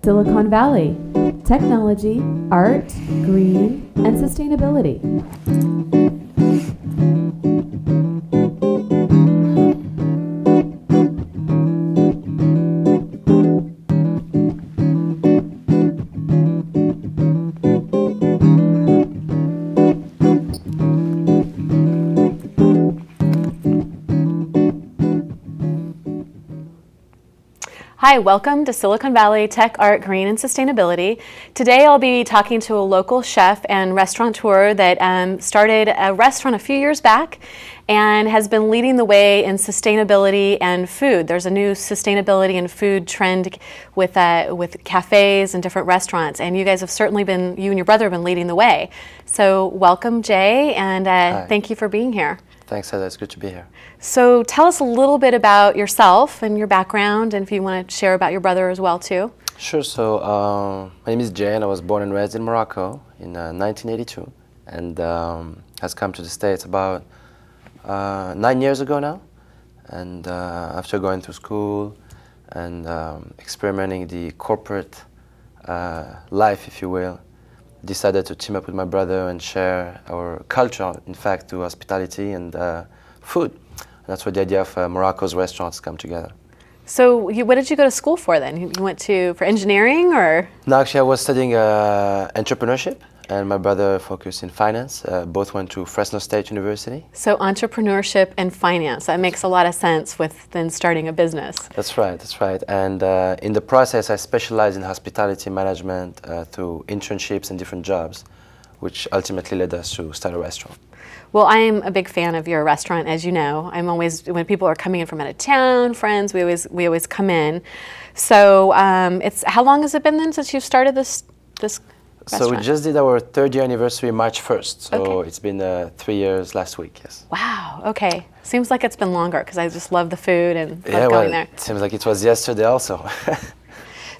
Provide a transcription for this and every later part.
Silicon Valley, technology, art, green, and sustainability. Hi, welcome to Silicon Valley Tech, Art, Green, and Sustainability. Today I'll be talking to a local chef and restaurateur that started a restaurant a few years back and has been leading the way in sustainability and food. There's a new sustainability and food trend with cafes and different restaurants, and you guys have certainly been, you and your brother have been leading the way. So welcome, Jay, and thank you for being here. Thanks, Heather. It's good to be here. So tell us a little bit about yourself and your background, and if you want to share about your brother as well, too. Sure. So my name is Jay, and I was born and raised in Morocco in 1982, and has come to the States about 9 years ago now. And after going to school and experimenting the corporate life, if you will, decided to team up with my brother and share our culture, in fact, to hospitality and food. And that's where the idea of Morocco's restaurants come together. So what did you go to school for then? You went for engineering or? No, actually I was studying entrepreneurship, and my brother focused in finance. Both went to Fresno State University. So entrepreneurship and finance, that makes a lot of sense with then starting a business. That's right. And in the process, I specialized in hospitality management through internships and different jobs, which ultimately led us to start a restaurant. Well, I am a big fan of your restaurant, as you know. I'm always, when people are coming in from out of town, friends, we always come in. So how long has it been then since you started this restaurant? So we just did our 3rd year anniversary March 1st. So okay. It's been 3 years last week, yes. Wow, okay. Seems like it's been longer because I just love the food and love going there. It seems like it was yesterday also.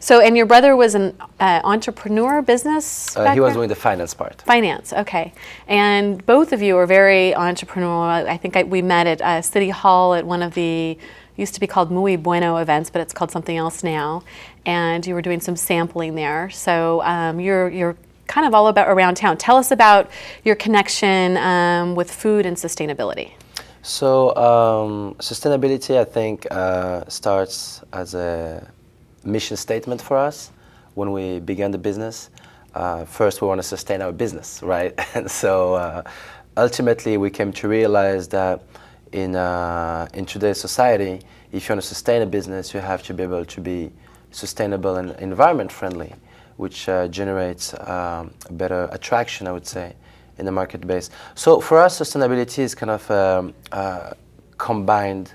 So, and your brother was an entrepreneur, business background? He was doing the finance part. Finance, okay. And both of you are very entrepreneurial. I think we met at City Hall at one of the, used to be called Muy Bueno events, but it's called something else now. And you were doing some sampling there. So you're kind of all about around town. Tell us about your connection with food and sustainability. So sustainability, I think, starts as a mission statement for us when we began the business. First, we want to sustain our business, right? And so ultimately, we came to realize that in today's society, if you want to sustain a business, you have to be able to be sustainable and environment friendly, which generates better attraction, I would say, in the market base. So for us, sustainability is kind of a combined,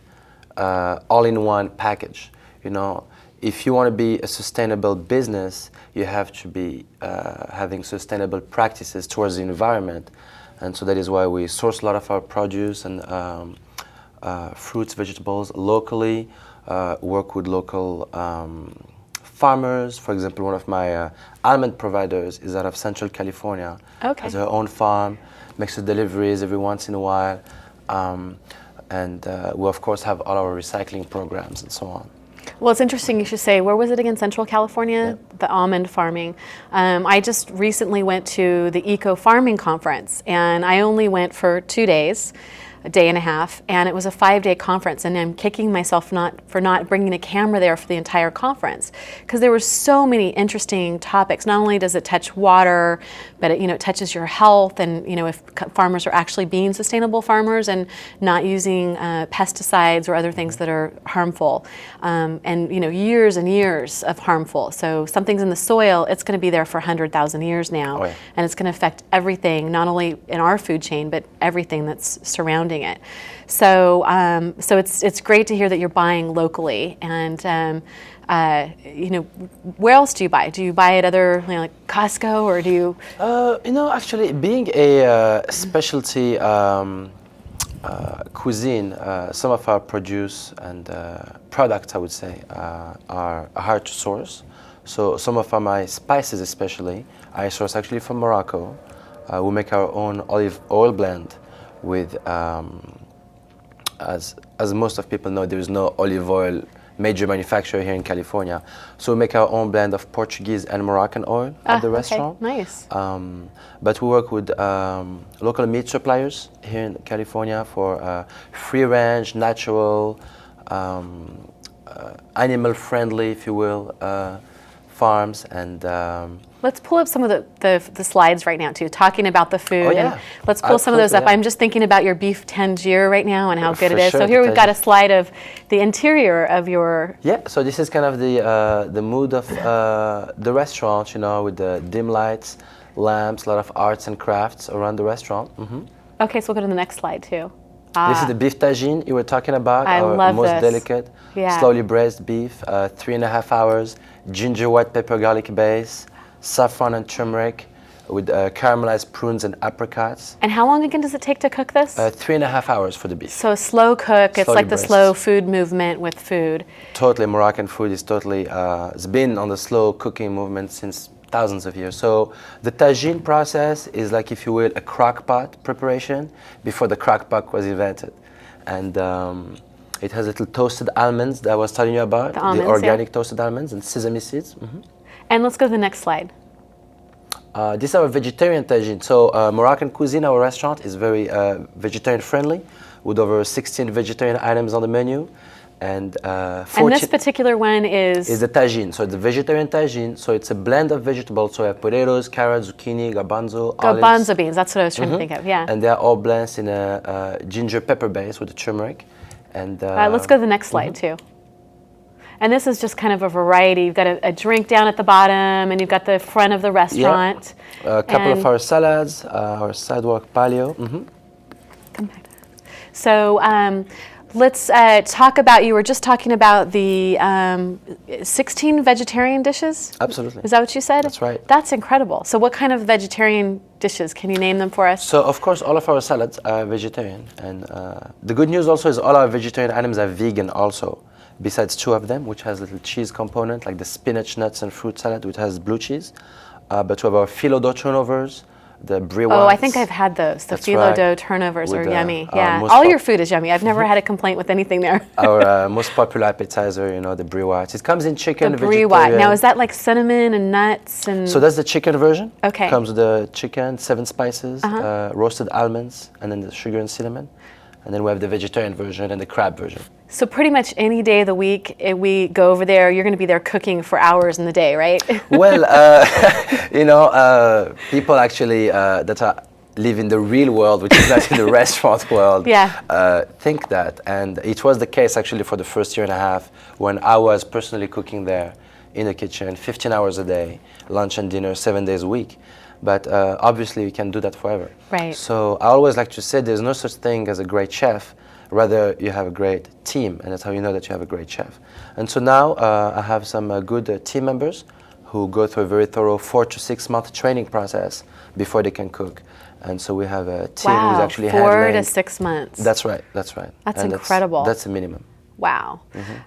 all-in-one package. You know, if you want to be a sustainable business, you have to be having sustainable practices towards the environment. And so that is why we source a lot of our produce and fruits, vegetables locally, work with local farmers. For example, one of my almond providers is out of Central California. Okay. Has her own farm, makes the deliveries every once in a while. And we, of course, have all our recycling programs and so on. Well, it's interesting you should say, where was it again? Central California? Yeah. The almond farming. I just recently went to the Eco Farming Conference, and I only went for 2 days, a day and a half, and it was a 5-day conference, and I'm kicking myself for not bringing a camera there for the entire conference, because there were so many interesting topics. Not only does it touch water, but it touches your health, and if farmers are actually being sustainable farmers and not using pesticides or other things that are harmful, and years and years of harmful. So something's in the soil, it's going to be there for 100,000 years now, oh, yeah. And it's going to affect everything, not only in our food chain, but everything that's surrounding it. So it's great to hear that you're buying locally. And where else do you buy? Do you buy at other like Costco, or do you? Actually, being a specialty cuisine, some of our produce and products, I would say, are hard to source. So some of my spices, especially, I source actually from Morocco. We make our own olive oil blend with, as most of people know, there is no olive oil major manufacturer here in California. So we make our own blend of Portuguese and Moroccan oil at the restaurant. Okay, nice. But we work with local meat suppliers here in California for free-range, natural, animal-friendly, if you will, farms. And let's pull up some of the slides right now too, talking about the food. Oh, yeah. And let's pull some of those up. Absolutely, yeah. I'm just thinking about your beef tangier right now and how good For it is. sure, So here the we've got a tangier. slide of the interior of your. yeah, so this is kind of the mood of the restaurant, you know, with the dim lights, lamps, a lot of arts and crafts around the restaurant. Okay, so we'll go to the next slide too. This is the beef tagine you were talking about, I our love most this. delicate, Yeah. slowly braised beef, 3.5 hours, ginger, white pepper, garlic base, saffron and turmeric, with caramelized prunes and apricots. And how long again does it take to cook this? 3.5 hours for the beef. So a slow cook, it's Slowly like the braised. slow food movement with food. Totally, Moroccan food is totally, it's been on the slow cooking movement since thousands of years. So the tagine process is like, if you will, a crock pot preparation before the crock pot was invented. And it has little toasted almonds that I was telling you about, The almonds, organic toasted almonds and sesame seeds. And let's go to the next slide. This is our vegetarian tagine. So Moroccan cuisine, our restaurant, is very vegetarian friendly, with over 16 vegetarian items on the menu. And And this particular one is the tagine. So it's a vegetarian tagine. So it's a blend of vegetables. So we have potatoes, carrots, zucchini, garbanzo, olives. garbanzo beans. That's what I was trying to think of. Yeah. And they're all blends in a ginger pepper base with the turmeric. And Let's go to the next slide too. And this is just kind of a variety. You've got a drink down at the bottom, and you've got the front of the restaurant. a couple of And- our salads, our sidewalk palio. Come back. So let's talk about, you were just talking about the 16 vegetarian dishes? Absolutely. Is that what you said? That's right. That's incredible. So what kind of vegetarian dishes? Can you name them for us? So of course, all of our salads are vegetarian, and the good news also is all our vegetarian items are vegan also. Besides 2 of them, which has a little cheese component, like the spinach, nuts, and fruit salad, which has blue cheese. But we have our phyllo dough turnovers, the brie Oh, I whites. think I've had those. The That's phyllo right. dough turnovers With are the, yummy. our Yeah, most all your food is yummy. I've never had a complaint with anything there. Our most popular appetizer, you know, the brie whites. It comes in chicken, The brie white. vegetarian. Now, is that like cinnamon and nuts and? So that's the chicken version. Okay. Comes with the chicken, 7 spices, roasted almonds, and then the sugar and cinnamon. And then we have the vegetarian version and the crab version. So pretty much any day of the week, we go over there. You're going to be there cooking for hours in the day, right? Well, you know, people actually that live in the real world, which is not in the restaurant world, think that. And it was the case actually for the first 1.5 years when I was personally cooking there in the kitchen, 15 hours a day, lunch and dinner, 7 days a week. But obviously, you can do that forever. Right. So I always like to say there's no such thing as a great chef. Rather, you have a great team, and that's how you know that you have a great chef. And so now I have some good team members who go through a very thorough 4 to 6 month training process before they can cook. And so we have a team who's actually 4 handling. to 6 months. That's right. That's right. That's And incredible. That's the minimum. Wow.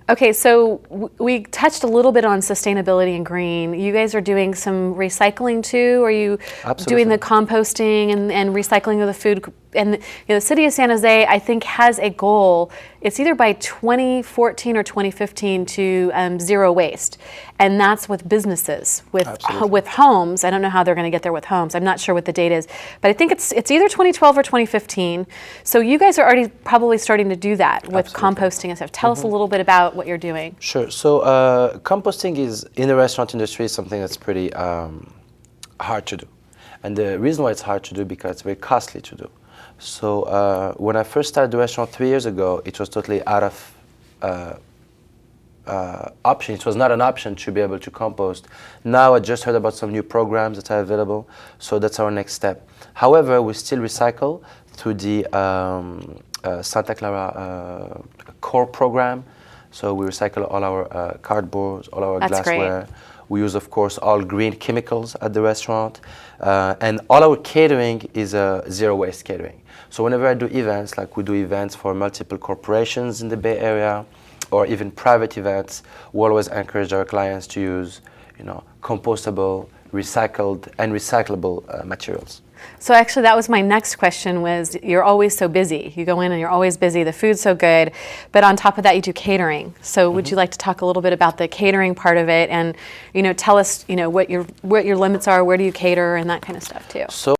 Okay, so we touched a little bit on sustainability and green. You guys are doing some recycling too? Are you doing the composting and recycling of the food? And the city of San Jose, I think, has a goal. It's either by 2014 or 2015 to zero waste, and that's with businesses, with homes. I don't know how they're going to get there with homes. I'm not sure what the date is, but I think it's either 2012 or 2015. So you guys are already probably starting to do that with composting and stuff. Tell us a little bit about what you're doing. Sure. So composting is in the restaurant industry something that's pretty hard to do, and the reason why it's hard to do because it's very costly to do. So when I first started the restaurant 3 years ago, it was totally out of option. It was not an option to be able to compost. Now I just heard about some new programs that are available, so that's our next step. However, we still recycle through the Santa Clara core program. So we recycle all our cardboard, all our glassware. Great. We use, of course, all green chemicals at the restaurant. And all our catering is zero waste catering. So whenever I do events, like we do events for multiple corporations in the Bay Area, or even private events, we always encourage our clients to use, compostable, recycled and recyclable materials. So actually that was my next question was, you're always so busy. You go in and you're always busy, the food's so good, but on top of that you do catering. So would you like to talk a little bit about the catering part of it and, tell us, what your limits are, where do you cater and that kind of stuff too? So